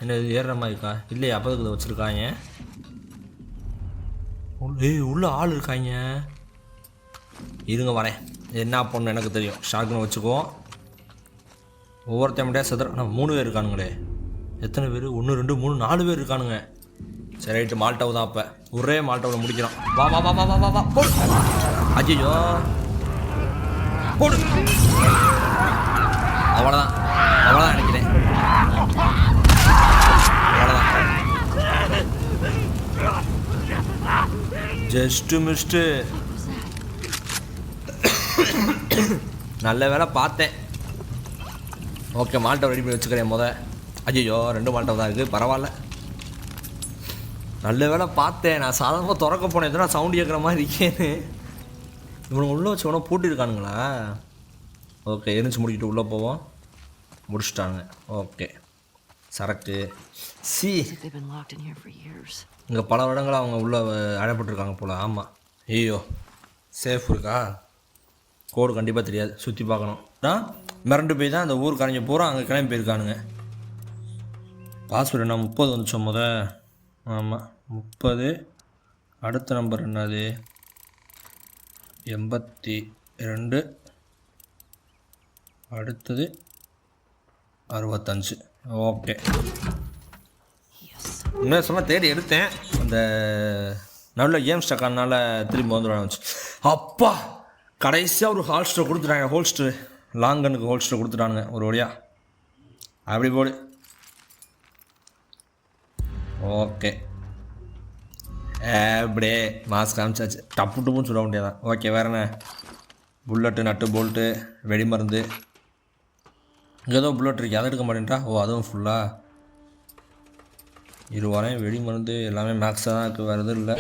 என்ன இது ஏறுற மாதிரி இருக்கா? இல்லையா அப்போதுக்கு இதை வச்சுருக்காங்க. உள்ள ஆள் இருக்காங்க. இருங்க வரேன். என்ன பொண்ணு எனக்கு தெரியும். ஷார்க்குன்னு வச்சுக்குவோம். ஒவ்வொருத்தையும் மட்டும் செதுற. ஆனால் 3 பேர் இருக்கானுங்களே. எத்தனை பேர்? 1 2 3 4 பேர் இருக்கானுங்க. சரி ரைட்டு, மால்டவு தான். அப்போ ஒரே மால்டவில் முடிக்கிறோம். வா வா வா வா வா வா வா போடு. அஜியோ போடு. அவ்வளோதான் அவ்வளோதான் நினைக்கிறேன். அவ்வளோதான். Just missed. நல்ல வேலை பார்த்தேன். ஓகே, மால்டவை ரெடி பண்ணி வச்சுக்கிறேன் ஐயோ 2 மால்டவ் தான் இருக்குது. பரவாயில்ல, நல்ல வேலை பார்த்தேன். நான் சாதாரணமாக திறக்க போனேன். எதனா சவுண்டு கேட்குற மாதிரி இருக்கேன்னு. இவனுக்கு உள்ளே வச்சு உடனே பூட்டிருக்கானுங்களா? ஓகே, எரிஞ்சு முடிக்கிட்டு உள்ளே போவோம். முடிச்சிட்டாங்க. ஓகே, சரக்கு இங்கே பல இடங்கள் அவங்க உள்ளே அழைப்பட்டுருக்காங்க போல். ஆமாம். ஐயோ, சேஃப் இருக்கா? கோடு கண்டிப்பாக தெரியாது, சுற்றி பார்க்கணும். மிரண்டு போய் தான் அந்த ஊர் கரைஞ்சி போகிறோம். அங்கே கிளம்பி போயிருக்கானுங்க. பாஸ்வேர்டு என்ன 30 வந்துச்சோம் ஆமாம் 30. அடுத்த நம்பர் என்னது? 82. அடுத்தது 65. ஓகே, இன்னும் சும்மா தேடி எடுத்தேன். அந்த நல்ல கேம் ஸ்டக்கானால திரும்பி வந்துடுச்சு. அப்பா, கடைசியாக ஒரு ஹால்ஸ்டர் கொடுத்துட்டாங்க. ஹோல்ஸ்டர், லாங்கனுக்கு ஹோல்ஸ்டர் கொடுத்துட்டானுங்க ஒரு வழியா. அப்படி போடு. ஓகே, அப்படியே மாஸ்க் காமிச்சாச்சு. டப்பு டப்புன்னு சொல்ல முடியாதான். ஓகே, வேறு என்ன? புல்லட்டு, நட்டு, போல்ட்டு, வெடி மருந்து. இங்கே ஏதோ புல்லட் இருக்கு, அதை எடுக்க மாட்டேன்ட்டா. ஓ, அதுவும் ஃபுல்லாக இருவாரம். வெடி மருந்து எல்லாமே மேக்ஸாக தான் இருக்குது, வேறு எதுவும் இல்லை.